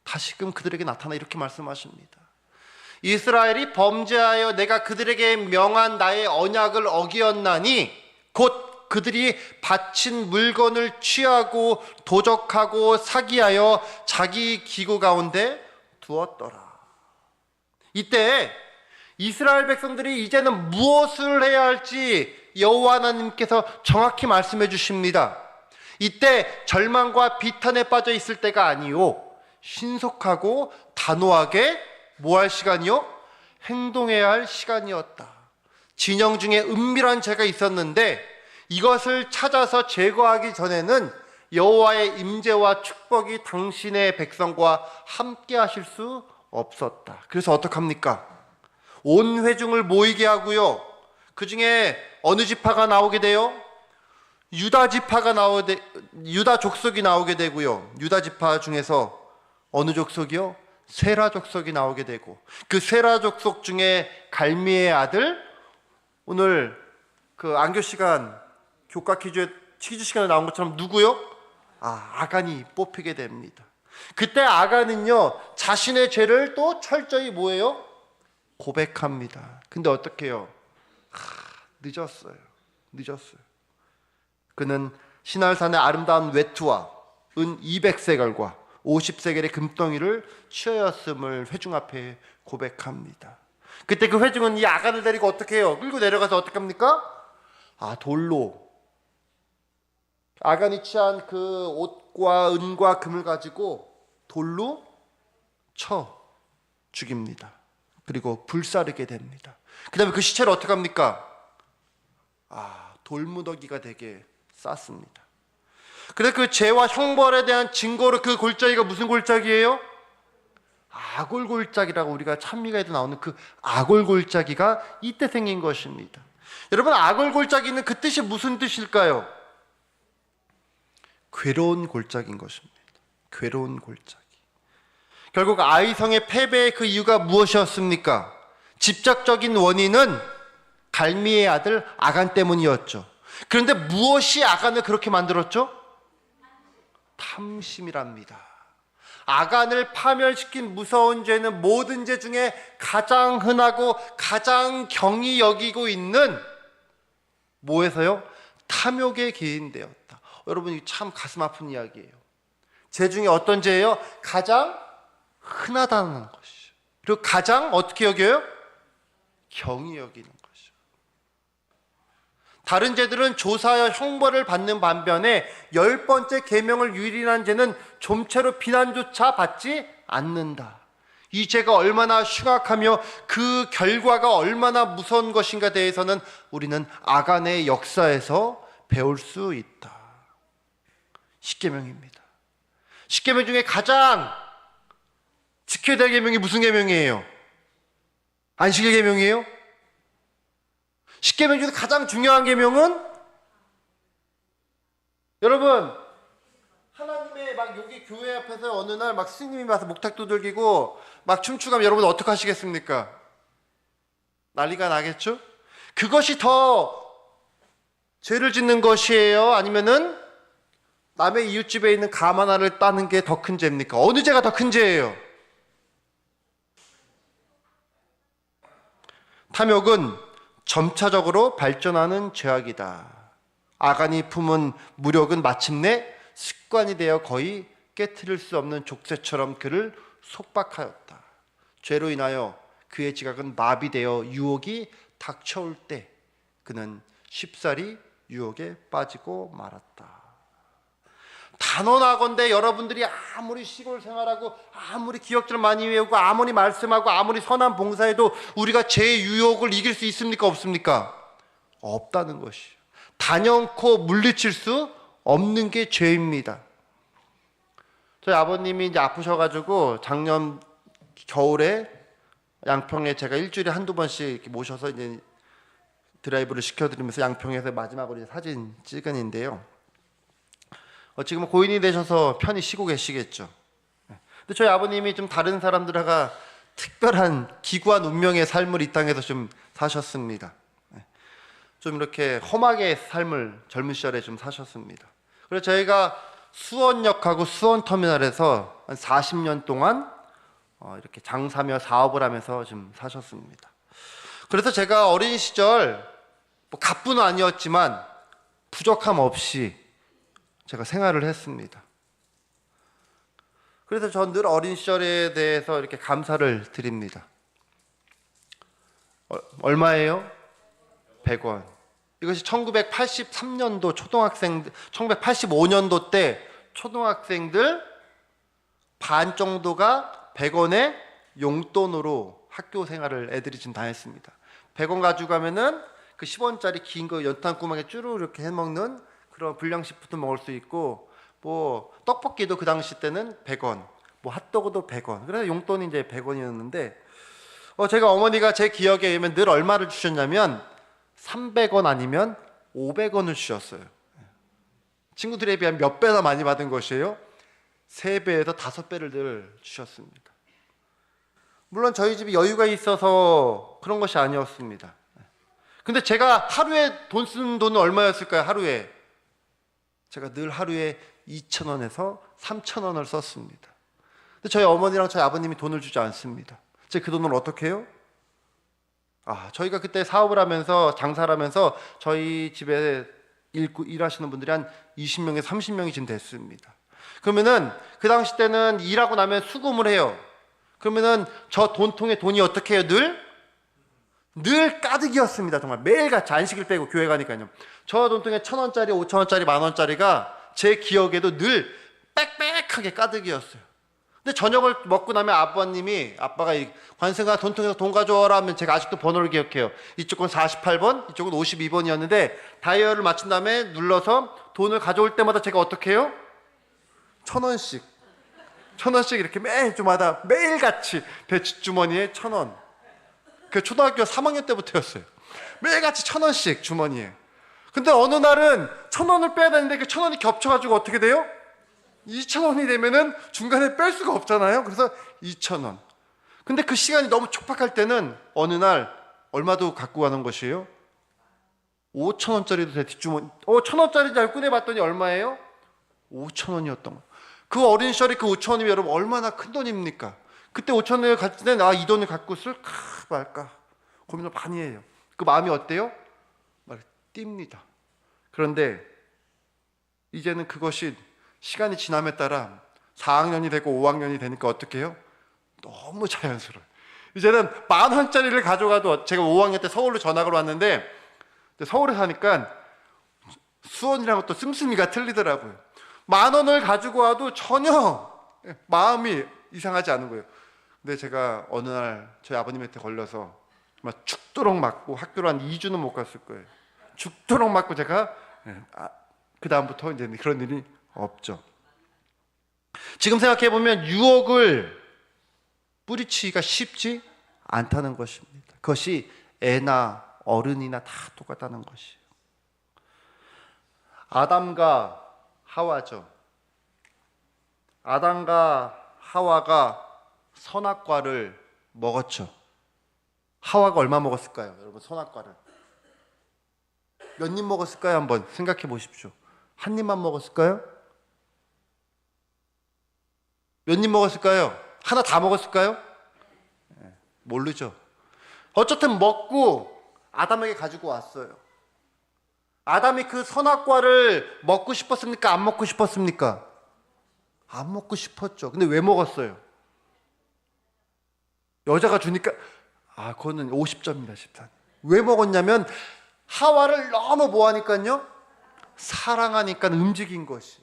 다시금 그들에게 나타나 이렇게 말씀하십니다. 이스라엘이 범죄하여 내가 그들에게 명한 나의 언약을 어기었나니 곧 그들이 바친 물건을 취하고 도적하고 사기하여 자기 기구 가운데 두었더라. 이때 이스라엘 백성들이 이제는 무엇을 해야 할지 여호와 하나님께서 정확히 말씀해 주십니다. 이때 절망과 비탄에 빠져 있을 때가 아니요, 신속하고 단호하게 뭐 할 시간이요? 행동해야 할 시간이었다. 진영 중에 은밀한 죄가 있었는데 이것을 찾아서 제거하기 전에는 여호와의 임재와 축복이 당신의 백성과 함께 하실 수 없었다. 그래서 어떡합니까? 온 회중을 모이게 하고요, 그 중에 어느 지파가 나오게 돼요? 유다 족속이 나오게 되고요, 유다 지파 중에서 어느 족속이요? 세라 족속이 나오게 되고, 그 세라 족속 중에 갈미의 아들, 오늘 그 안교 시간 교과 퀴즈 시간에 나온 것처럼 누구요? 아간이 뽑히게 됩니다. 그때 아간은요, 자신의 죄를 또 철저히 뭐예요? 고백합니다. 근데 어떻게 해요? 늦었어요. 그는 시날산의 아름다운 외투와 은 200세겔과 50세겔의 금덩이를 취하였음을 회중 앞에 고백합니다. 그때 그 회중은 이 아간을 데리고 어떻게 해요? 끌고 내려가서 어떻게 합니까? 돌로 아간이 취한 그 옷과 은과 금을 가지고 돌로 쳐 죽입니다. 그리고 불사르게 됩니다. 그 다음에 그 시체를 어떻게 합니까? 돌무더기가 되게 쌌습니다. 그래서 그 죄와 형벌에 대한 증거로 그 골짜기가 무슨 골짜기예요? 아골골짜기라고 우리가 찬미가에도 나오는 그 아골골짜기가 이때 생긴 것입니다. 여러분, 아골골짜기는 그 뜻이 무슨 뜻일까요? 괴로운 골짜기인 것입니다. 괴로운 골짜기. 결국 아이성의 패배의 그 이유가 무엇이었습니까? 직접적인 원인은 갈미의 아들 아간 때문이었죠. 그런데 무엇이 아간을 그렇게 만들었죠? 탐심이랍니다. 아간을 파멸시킨 무서운 죄는 모든 죄 중에 가장 흔하고 가장 경히 여기고 있는 뭐에서요? 탐욕에 기인되었다. 여러분, 이게 참 가슴 아픈 이야기예요. 죄 중에 어떤 죄예요? 가장 흔하다는 것이죠. 그리고 가장 어떻게 여겨요? 경히 여기는 것이죠. 다른 죄들은 조사하여 형벌을 받는 반면에 10번째 계명을 유린한 죄는 좀채로 비난조차 받지 않는다. 이 죄가 얼마나 흉악하며 그 결과가 얼마나 무서운 것인가 대해서는 우리는 아간의 역사에서 배울 수 있다. 십계명입니다. 십계명 중에 가장 지켜야 될 계명이 무슨 계명이에요? 안식일 계명이에요? 십계명 중에 가장 중요한 계명은 여러분 하나님의 막 여기 교회 앞에서 어느 날 막 스님이 와서 목탁 두들기고 막 춤추가면 여러분 어떻게 하시겠습니까? 난리가 나겠죠? 그것이 더 죄를 짓는 것이에요? 아니면은 남의 이웃집에 있는 감 하나를 따는 게 더 큰 죄입니까? 어느 죄가 더 큰 죄예요? 탐욕은 점차적으로 발전하는 죄악이다. 아간이 품은 무력은 마침내 습관이 되어 거의 깨트릴 수 없는 족쇄처럼 그를 속박하였다. 죄로 인하여 그의 지각은 마비되어 유혹이 닥쳐올 때 그는 쉽사리 유혹에 빠지고 말았다. 단언하건대 여러분들이 아무리 시골 생활하고 아무리 기억들을 많이 외우고 아무리 말씀하고 아무리 선한 봉사해도 우리가 죄의 유혹을 이길 수 있습니까? 없습니까? 없다는 것이요. 단연코 물리칠 수 없는 게 죄입니다. 저희 아버님이 이제 아프셔가지고 작년 겨울에 양평에 제가 일주일에 한두 번씩 이렇게 모셔서 이제 드라이브를 시켜드리면서 양평에서 마지막으로 이제 사진 찍은인데요. 지금은 고인이 되셔서 편히 쉬고 계시겠죠. 근데 저희 아버님이 좀 다른 사람들과 특별한 기구한 운명의 삶을 이 땅에서 좀 사셨습니다. 좀 이렇게 험하게 삶을 젊은 시절에 좀 사셨습니다. 그래서 저희가 수원역하고 수원터미널에서 한 40년 동안 이렇게 장사며 사업을 하면서 좀 사셨습니다. 그래서 제가 어린 시절 뭐 갑부는 아니었지만 부족함 없이 제가 생활을 했습니다. 그래서 전 늘 어린 시절에 대해서 이렇게 감사를 드립니다. 얼마예요? 100원. 이것이 1983년도 초등학생들, 1985년도 때 초등학생들 반 정도가 100원의 용돈으로 학교 생활을 애들이 좀 다 했습니다. 100원 가지고 가면은 그 10원짜리 긴 거 연탄구멍에 쭈루 이렇게 해먹는 그런 불량식품도 먹을 수 있고, 뭐 떡볶이도 그 당시 때는 100원, 뭐 핫도그도 100원. 그래서 용돈이 이제 100원이었는데 제가 어머니가 제 기억에 의하면 늘 얼마를 주셨냐면 300원 아니면 500원을 주셨어요. 친구들에 비하면 몇 배나 많이 받은 것이에요? 3배에서 5배를 늘 주셨습니다. 물론 저희 집이 여유가 있어서 그런 것이 아니었습니다. 근데 제가 하루에 돈 쓰는 돈은 얼마였을까요? 하루에 제가 늘 하루에 2,000원에서 3,000원을 썼습니다. 근데 저희 어머니랑 저희 아버님이 돈을 주지 않습니다. 제가 그 돈을 어떻게 해요? 저희가 그때 사업을 하면서 장사를 하면서 저희 집에 일하시는 분들이 한 20명에서 30명이 지금 됐습니다. 그러면은 그 당시 때는 일하고 나면 수금을 해요. 그러면은 저 돈통에 돈이 어떻게 해요? 늘 가득이었습니다. 정말 매일같이 안식일 빼고 교회 가니까요. 저 돈통에 1,000원짜리, 5,000원짜리, 10,000원짜리가 제 기억에도 늘 빽빽하게 가득이었어요. 근데 저녁을 먹고 나면 아빠가 관세가 돈통에서 돈 가져와라 하면 제가 아직도 번호를 기억해요. 이쪽은 48번, 이쪽은 52번이었는데 다이얼을 맞춘 다음에 눌러서 돈을 가져올 때마다 제가 어떻게 해요? 1,000원씩 이렇게 매주마다 매일같이 배추주머니에 1,000원. 그 초등학교 3학년 때부터였어요. 매일같이 1,000원씩 주머니에. 근데 어느 날은 1,000원을 빼야 되는데 그 1,000원이 겹쳐가지고 어떻게 돼요? 2,000원이 되면은 중간에 뺄 수가 없잖아요. 그래서 2,000원. 근데 그 시간이 너무 촉박할 때는 어느 날 얼마도 갖고 가는 것이에요? 5,000원짜리도 제 뒷주머니. 1,000원짜리 잘 꺼내봤더니 얼마예요? 5,000원이었던 거. 그 어린 시절에 그 5,000원이면 여러분 얼마나 큰 돈입니까? 그때 5,000원을 가질 때는 이 돈을 갖고 쓸까 말까 고민을 많이 해요. 그 마음이 어때요? 막 뜁니다. 그런데 이제는 그것이 시간이 지남에 따라 4학년이 되고 5학년이 되니까 어떻게 해요? 너무 자연스러워요. 이제는 10,000원짜리를 가져가도, 제가 5학년 때 서울로 전학을 왔는데 서울에 사니까 수원이랑 또 씀씀이가 틀리더라고요. 10,000원을 가지고 와도 전혀 마음이 이상하지 않은 거예요. 근데 제가 어느 날 저희 아버님한테 걸려서 막 죽도록 맞고, 학교를 한 2주는 못 갔을 거예요. 죽도록 맞고 제가 그 다음부터 이제 그런 일이 없죠. 지금 생각해 보면 유혹을 뿌리치기가 쉽지 않다는 것입니다. 그것이 애나 어른이나 다 똑같다는 것이에요. 아담과 하와죠. 아담과 하와가 선악과를 먹었죠. 하와가 얼마 먹었을까요? 여러분, 선악과를 몇 입 먹었을까요? 한번 생각해 보십시오. 한 입만 먹었을까요? 몇 입 먹었을까요? 하나 다 먹었을까요? 모르죠. 어쨌든 먹고 아담에게 가지고 왔어요. 아담이 그 선악과를 먹고 싶었습니까? 안 먹고 싶었습니까? 안 먹고 싶었죠. 근데 왜 먹었어요? 여자가 주니까. 그거는 50점입니다. 14. 왜 먹었냐면 하와를 너무 뭐하니까요? 사랑하니까 움직인 것이.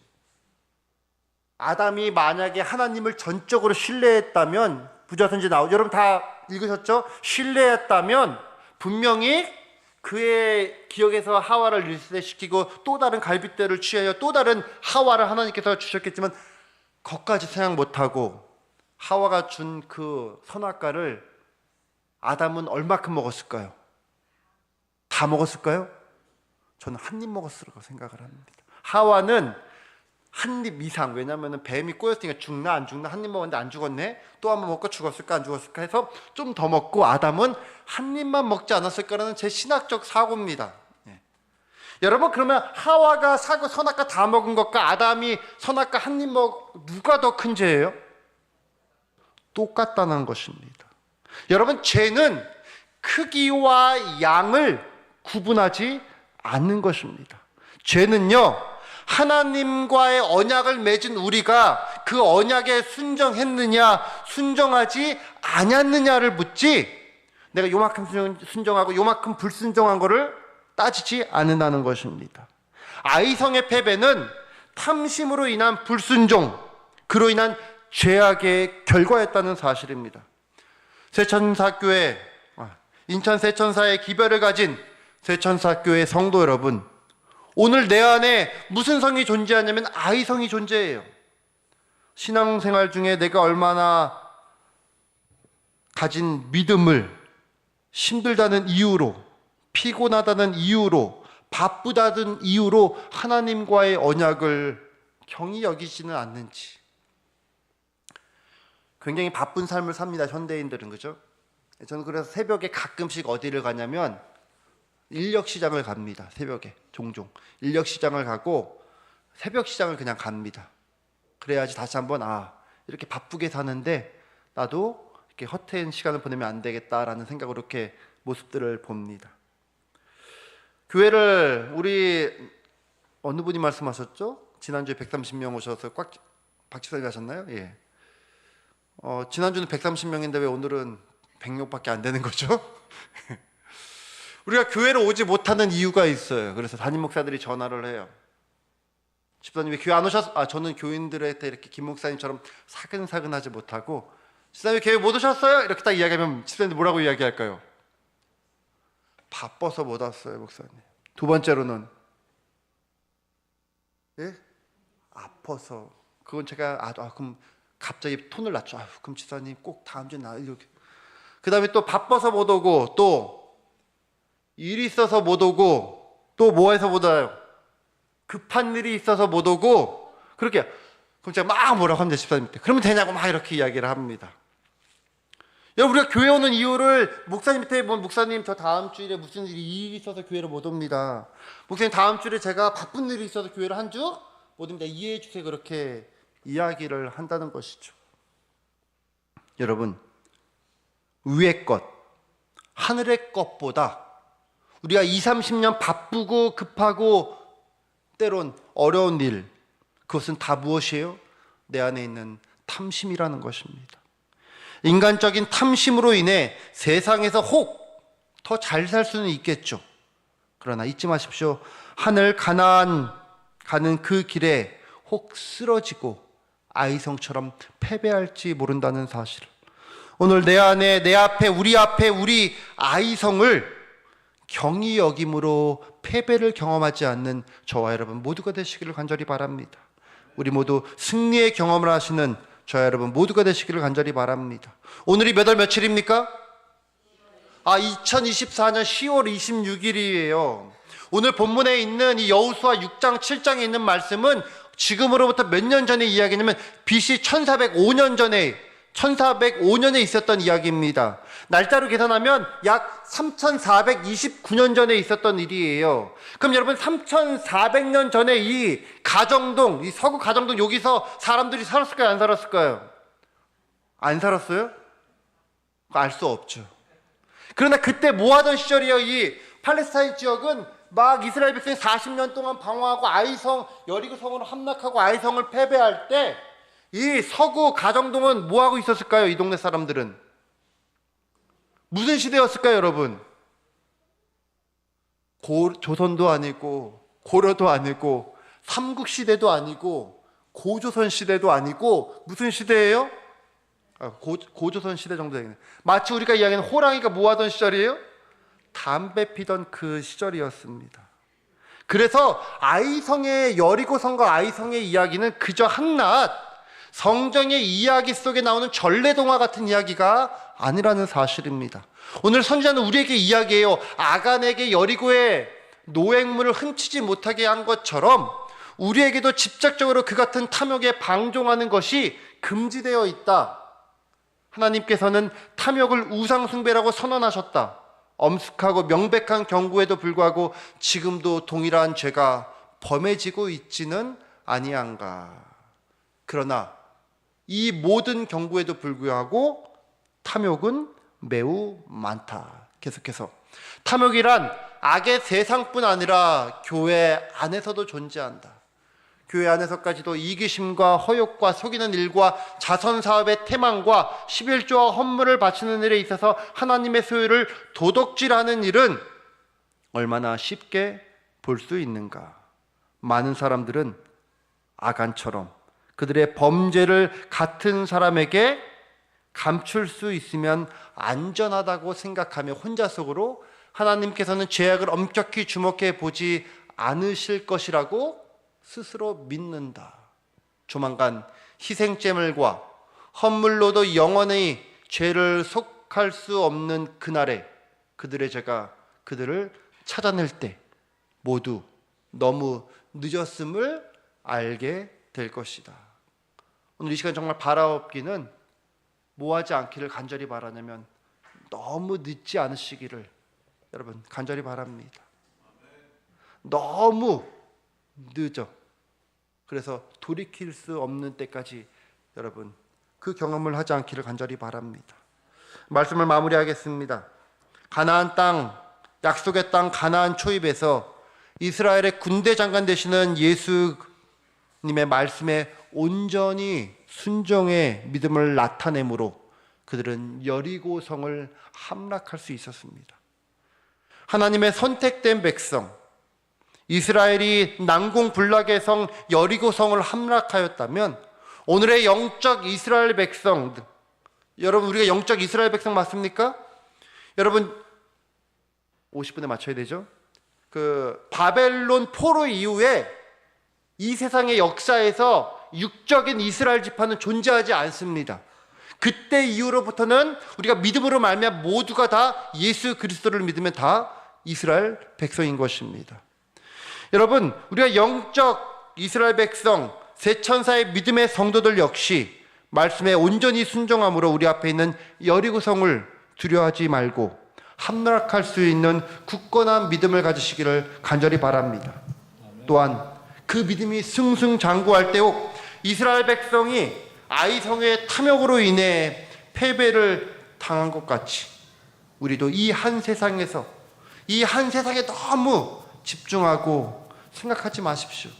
아담이 만약에 하나님을 전적으로 신뢰했다면, 부자선지 여러분 다 읽으셨죠? 신뢰했다면 분명히 그의 기억에서 하와를 일세시키고 또 다른 갈빗대를 취하여 또 다른 하와를 하나님께서 주셨겠지만, 거기까지 생각 못하고 하와가 준 그 선악과를 아담은 얼마큼 먹었을까요? 다 먹었을까요? 저는 한 입 먹었을 거라고 생각을 합니다. 하와는 한 입 이상, 왜냐하면 뱀이 꼬였으니까 죽나 안 죽나, 한 입 먹었는데 안 죽었네, 또 한 번 먹고 죽었을까 안 죽었을까 해서 좀 더 먹고, 아담은 한 입만 먹지 않았을까라는 제 신학적 사고입니다. 여러분, 그러면 하와가 선악과 다 먹은 것과 아담이 선악과 한 입 누가 더 큰 죄예요? 똑같다는 것입니다. 여러분, 죄는 크기와 양을 구분하지 않는 것입니다. 죄는요, 하나님과의 언약을 맺은 우리가 그 언약에 순종했느냐 순종하지 않았느냐를 묻지, 내가 요만큼 순종하고 요만큼 불순종한 거를 따지지 않는다는 것입니다. 아이성의 패배는 탐심으로 인한 불순종, 그로 인한 죄악의 결과였다는 사실입니다. 세천사교회, 인천 세천사의 기별을 가진 세천사교회 성도 여러분, 오늘 내 안에 무슨 성이 존재하냐면 아이성이 존재해요. 신앙생활 중에 내가 얼마나 가진 믿음을 힘들다는 이유로, 피곤하다는 이유로, 바쁘다는 이유로 하나님과의 언약을 경히 여기지는 않는지. 굉장히 바쁜 삶을 삽니다, 현대인들은. 그죠? 저는 그래서 새벽에 가끔씩 어디를 가냐면 인력시장을 갑니다. 새벽에 종종 인력시장을 가고 새벽시장을 그냥 갑니다. 그래야지 다시 한번 이렇게 바쁘게 사는데 나도 이렇게 헛된 시간을 보내면 안 되겠다라는 생각으로 이렇게 모습들을 봅니다. 교회를 우리 어느 분이 말씀하셨죠? 지난주에 130명 오셔서 박 집사님 하셨나요? 예. 지난주는 130명인데 왜 오늘은 100명밖에 안 되는 거죠? 우리가 교회를 오지 못하는 이유가 있어요. 그래서 담임 목사들이 전화를 해요. 집사님 왜 교회 안 오셨어요? 저는 교인들한테 이렇게 김 목사님처럼 사근사근하지 못하고, 집사님 교회 못 오셨어요? 이렇게 딱 이야기하면 집사님들 뭐라고 이야기할까요? 바빠서 못 왔어요, 목사님. 두 번째로는 아파서. 그건 제가 그럼 갑자기 톤을 낮춰. 그럼 집사님 꼭 다음 주에 이렇게. 그 다음에 또 바빠서 못 오고, 또 일이 있어서 못 오고, 또 뭐 해서 못 와요? 급한 일이 있어서 못 오고. 그렇게. 그럼 제가 막 뭐라고 합니다, 집사님한테. 그러면 되냐고 막 이렇게 이야기를 합니다. 여러분, 우리가 교회 오는 이유를 목사님한테 목사님 저 다음 주일에 무슨 일이 있어서 교회를 못 옵니다. 목사님 다음 주일에 제가 바쁜 일이 있어서 교회를 한 주 못 옵니다. 이해해 주세요. 그렇게 이야기를 한다는 것이죠. 여러분, 위의 것, 하늘의 것보다 우리가 20-30년 바쁘고 급하고 때론 어려운 일, 그것은 다 무엇이에요? 내 안에 있는 탐심이라는 것입니다. 인간적인 탐심으로 인해 세상에서 혹 더 잘 살 수는 있겠죠. 그러나 잊지 마십시오. 하늘 가나안 가는 그 길에 혹 쓰러지고 아이성처럼 패배할지 모른다는 사실. 오늘 내 안에, 내 앞에, 우리 아이성을 경히 여김으로 패배를 경험하지 않는 저와 여러분 모두가 되시기를 간절히 바랍니다. 우리 모두 승리의 경험을 하시는 저와 여러분 모두가 되시기를 간절히 바랍니다. 오늘이 몇 월 며칠입니까? 2024년 10월 26일이에요. 오늘 본문에 있는 이 여호수아 6장 7장에 있는 말씀은 지금으로부터 몇 년 전의 이야기냐면 BC 1405년에 있었던 이야기입니다. 날짜로 계산하면 약 3429년 전에 있었던 일이에요. 그럼 여러분 3400년 전에 이 가정동, 이 서구 가정동 여기서 사람들이 살았을까요? 안 살았을까요? 안 살았어요? 알 수 없죠. 그러나 그때 뭐 하던 시절이에요? 이 팔레스타인 지역은 막 이스라엘 백성이 40년 동안 방황하고 아이성, 여리고성으로 함락하고 아이성을 패배할 때 이 서구 가정동은 뭐 하고 있었을까요? 이 동네 사람들은 무슨 시대였을까요, 여러분? 조선도 아니고 고려도 아니고 삼국시대도 아니고 고조선 시대도 아니고 무슨 시대예요? 고조선 시대 정도 되겠네. 마치 우리가 이야기하는 호랑이가 뭐 하던 시절이에요? 담배 피던 그 시절이었습니다. 그래서 여리고성과 아이성의 이야기는 그저 한낱 성경의 이야기 속에 나오는 전래동화 같은 이야기가 아니라는 사실입니다. 오늘 선지자는 우리에게 이야기해요. 아간에게 여리고의 노획물을 훔치지 못하게 한 것처럼 우리에게도 직접적으로 그 같은 탐욕에 방종하는 것이 금지되어 있다. 하나님께서는 탐욕을 우상숭배라고 선언하셨다. 엄숙하고 명백한 경고에도 불구하고 지금도 동일한 죄가 범해지고 있지는 아니한가. 그러나 이 모든 경고에도 불구하고 탐욕은 매우 많다. 계속해서 탐욕이란 악의 세상뿐 아니라 교회 안에서도 존재한다. 교회 안에서까지도 이기심과 허욕과 속이는 일과 자선사업의 태망과 11조와 헌물을 바치는 일에 있어서 하나님의 소유를 도둑질하는 일은 얼마나 쉽게 볼 수 있는가. 많은 사람들은 아간처럼 그들의 범죄를 같은 사람에게 감출 수 있으면 안전하다고 생각하며 혼자 속으로 하나님께서는 죄악을 엄격히 주목해 보지 않으실 것이라고 스스로 믿는다. 조만간 희생제물과 헌물로도 영원히 죄를 속할 수 없는 그날에 그들의 죄가 그들을 찾아낼 때 모두 너무 늦었음을 알게 될 것이다. 오늘 이 시간 정말 바라옵기는 뭐하지 않기를 간절히 바라냐면 너무 늦지 않으시기를 여러분 간절히 바랍니다. 너무 늦어. 그래서 돌이킬 수 없는 때까지 여러분 그 경험을 하지 않기를 간절히 바랍니다. 말씀을 마무리하겠습니다. 가나안 땅, 약속의 땅 가나안 초입에서 이스라엘의 군대 장관 되시는 예수님의 말씀에 온전히 순종의 믿음을 나타내므로 그들은 여리고성을 함락할 수 있었습니다. 하나님의 선택된 백성, 이스라엘이 난공불락의 성 여리고성을 함락하였다면 오늘의 영적 이스라엘 백성, 여러분 우리가 영적 이스라엘 백성 맞습니까? 여러분 50분에 맞춰야 되죠? 그 바벨론 포로 이후에 이 세상의 역사에서 육적인 이스라엘 지파는 존재하지 않습니다. 그때 이후로부터는 우리가 믿음으로 말미암아 모두가 다 예수 그리스도를 믿으면 다 이스라엘 백성인 것입니다. 여러분 우리가 영적 이스라엘 백성 새 천사의 믿음의 성도들 역시 말씀에 온전히 순종함으로 우리 앞에 있는 여리고성을 두려워하지 말고 함락할 수 있는 굳건한 믿음을 가지시기를 간절히 바랍니다. 또한 그 믿음이 승승장구할 때 이스라엘 백성이 아이성의 탐욕으로 인해 패배를 당한 것 같이 우리도 이 한 세상에 너무 집중하고 생각하지 마십시오.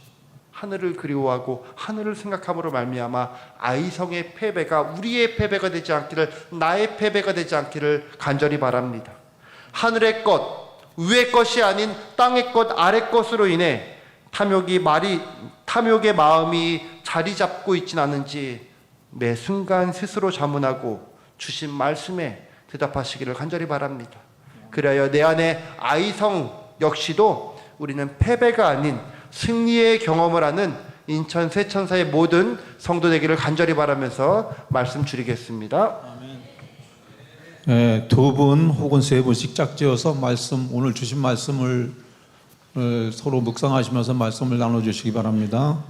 하늘을 그리워하고 하늘을 생각함으로 말미암아 아이성의 패배가 우리의 패배가 되지 않기를, 나의 패배가 되지 않기를 간절히 바랍니다. 하늘의 것, 위의 것이 아닌 땅의 것, 아래 것으로 인해 탐욕의 마음이 자리 잡고 있진 않은지 매 순간 스스로 자문하고 주신 말씀에 대답하시기를 간절히 바랍니다. 그래야 내 안에 아이성 역시도 우리는 패배가 아닌 승리의 경험을 하는 인천 세천사의 모든 성도 되기를 간절히 바라면서 말씀 줄이겠습니다. 네, 두 분 혹은 세 분씩 짝지어서 오늘 주신 말씀을 서로 묵상하시면서 말씀을 나눠주시기 바랍니다.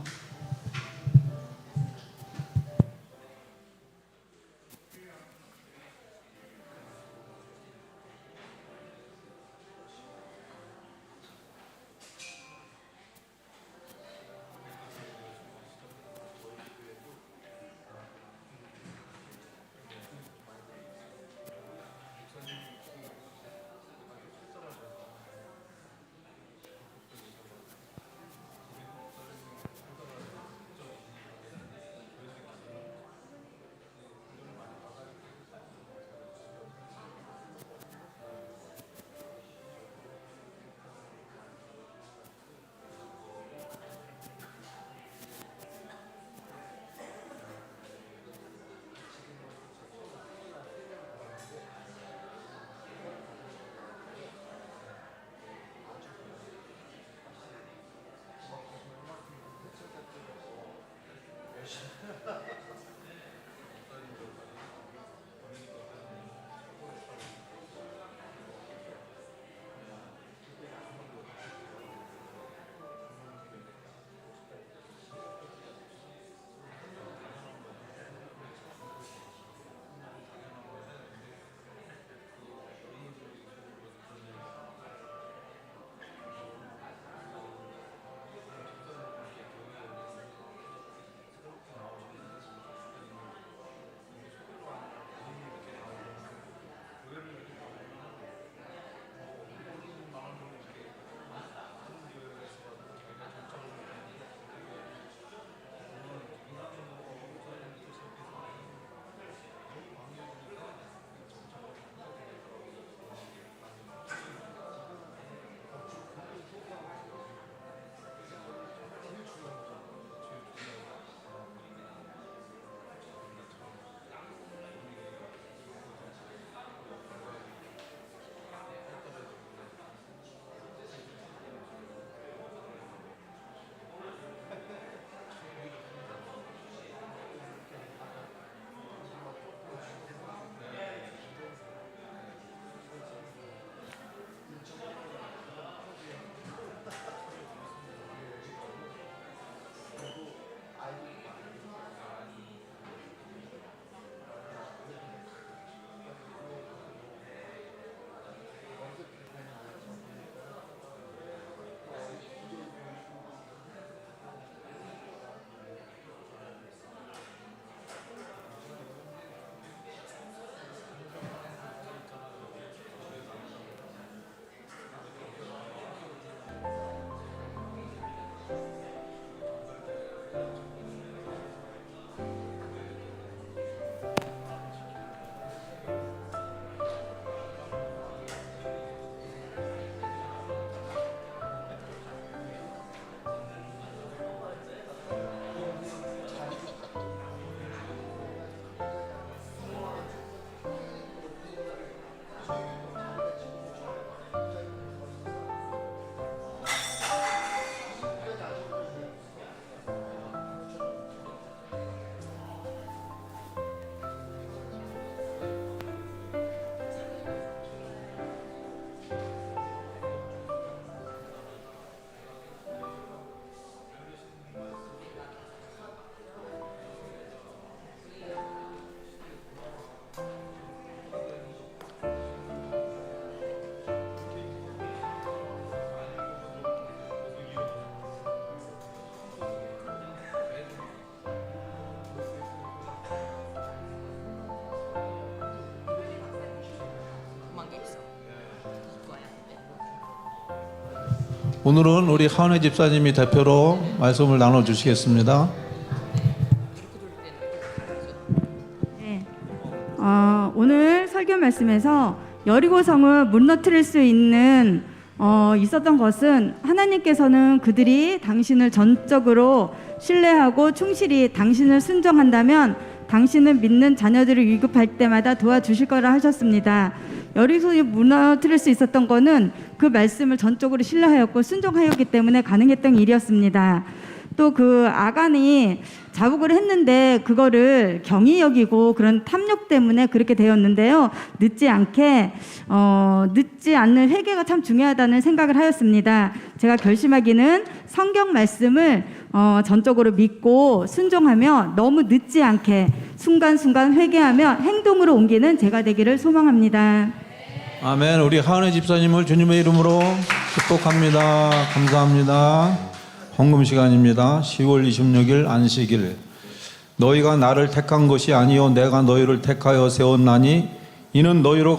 오늘은 우리 하은혜 집사님이 대표로 말씀을 나눠주시겠습니다. 네. 오늘 설교 말씀에서 여리고성을 무너뜨릴 수 있는 있었던 것은 하나님께서는 그들이 당신을 전적으로 신뢰하고 충실히 당신을 순종한다면 당신을 믿는 자녀들을 위급할 때마다 도와주실 거라 하셨습니다. 여리고성이 무너뜨릴 수 있었던 것은 그 말씀을 전적으로 신뢰하였고 순종하였기 때문에 가능했던 일이었습니다. 또 그 아간이 자국을 했는데 그거를 경히 여기고 그런 탐욕 때문에 그렇게 되었는데요. 늦지 않는 회개가 참 중요하다는 생각을 하였습니다. 제가 결심하기는 성경 말씀을 전적으로 믿고 순종하며 너무 늦지 않게 순간순간 회개하며 행동으로 옮기는 제가 되기를 소망합니다. 아멘. 우리 하은혜 집사님을 주님의 이름으로 축복합니다. 감사합니다. 헌금 시간입니다. 10월 26일 안식일. 너희가 나를 택한 것이 아니요 내가 너희를 택하여 세웠나니 이는 너희로